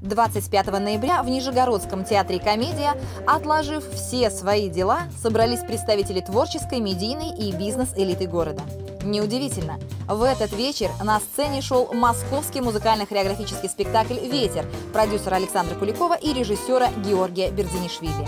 25 ноября в Нижегородском театре «Комедия», отложив все свои дела, собрались представители творческой, медийной и бизнес-элиты города. Неудивительно, в этот вечер на сцене шел московский музыкально-хореографический спектакль «Ветер» продюсера Александра Куликова и режиссера Георгия Бердинишвили.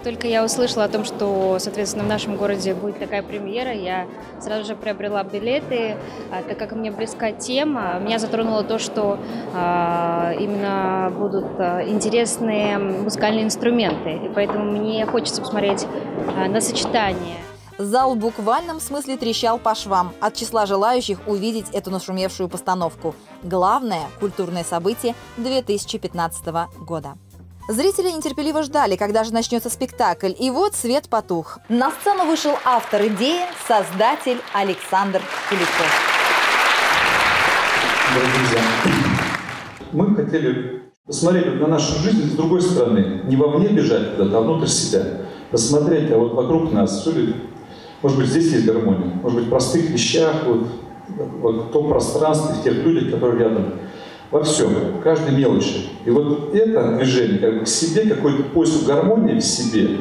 Только я услышала о том, что, соответственно, в нашем городе будет такая премьера, я сразу же приобрела билеты, так как мне близка тема. Меня затронуло то, что именно будут интересные музыкальные инструменты, и поэтому мне хочется посмотреть на сочетание. Зал в буквальном смысле трещал по швам от числа желающих увидеть эту нашумевшую постановку. Главное культурное событие 2015 года. Зрители нетерпеливо ждали, когда же начнется спектакль, и вот свет потух. На сцену вышел автор идеи, создатель Александр Куликов. Друзья, мы хотели посмотреть на нашу жизнь с другой стороны, не вовне бежать куда-то, а внутрь себя. Посмотреть, а вот вокруг нас, что ли, может быть, здесь есть гармония, может быть, в простых вещах, вот в том пространстве, в тех людях, которые рядом. Во всем, в каждой мелочи. И вот это движение как бы к себе, какой-то поиск гармонии в себе,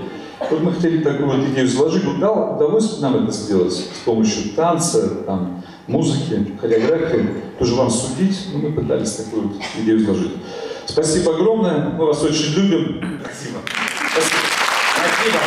вот мы хотели такую вот идею заложить. Удалось нам это сделать с помощью танца, там, музыки, хореографии. Тоже вам судить, но мы пытались такую вот идею заложить. Спасибо огромное, мы вас очень любим. Спасибо. Спасибо. Спасибо.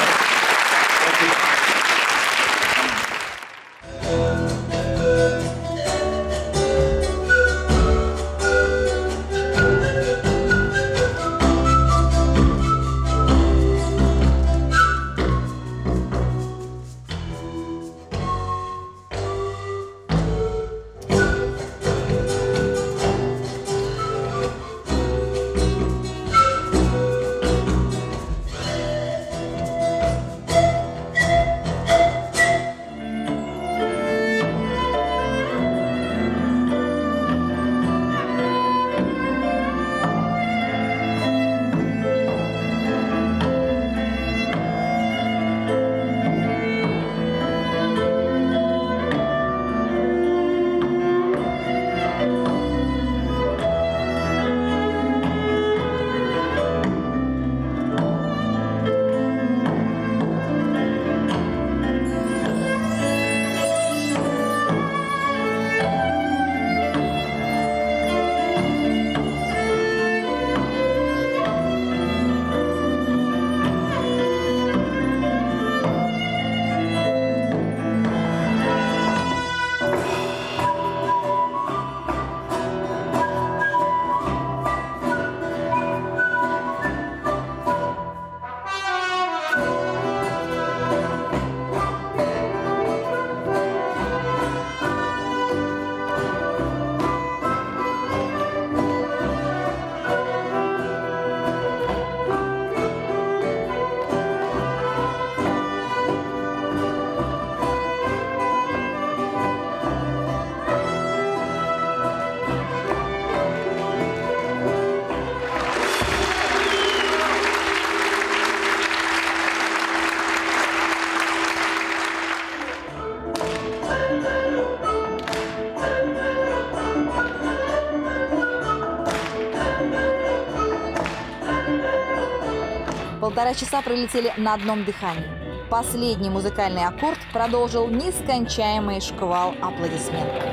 Полтора часа пролетели на одном дыхании. Последний музыкальный аккорд продолжил нескончаемый шквал аплодисментов.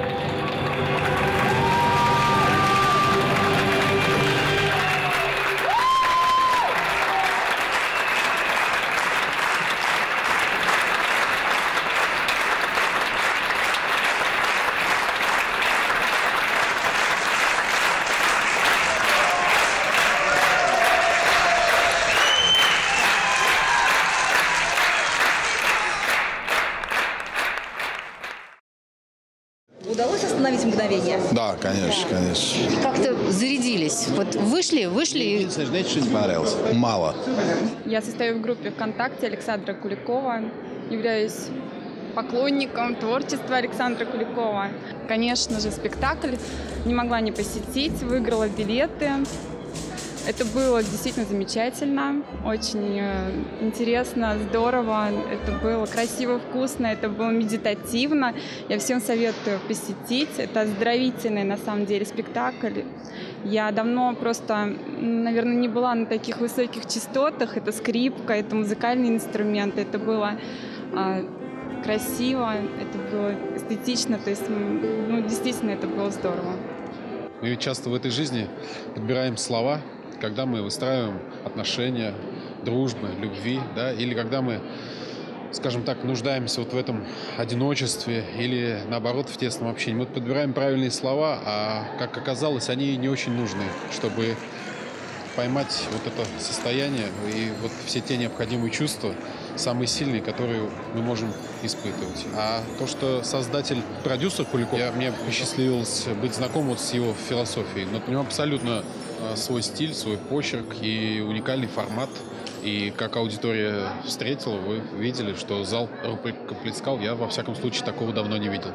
Да, конечно, конечно. Как-то зарядились. Вот вышли. Единственное, знаете, что не понравилось? Мало. Я состою в группе ВКонтакте Александра Куликова, являюсь поклонником творчества Александра Куликова. Конечно же, спектакль не могла не посетить, выиграла билеты. Это было действительно замечательно, очень интересно, здорово, это было красиво, вкусно, это было медитативно. Я всем советую посетить. Это оздоровительный, на самом деле, спектакль. Я давно просто, наверное, не была на таких высоких частотах. Это скрипка, это музыкальный инструмент, это было красиво, это было эстетично, то есть, действительно, это было здорово. Мы ведь часто в этой жизни подбираем слова, когда мы выстраиваем отношения, дружбы, любви, да, или когда мы, скажем так, нуждаемся вот в этом одиночестве или, наоборот, в тесном общении. Мы подбираем правильные слова, а, как оказалось, они не очень нужны, чтобы поймать вот это состояние и вот все те необходимые чувства, самые сильные, которые мы можем испытывать. А то, что создатель, продюсер Куликов, мне посчастливилось быть знаком вот с его философией. Но у него абсолютно свой стиль, свой почерк и уникальный формат. И как аудитория встретила, вы видели, что зал рукоплескал. Я, во всяком случае, такого давно не видел.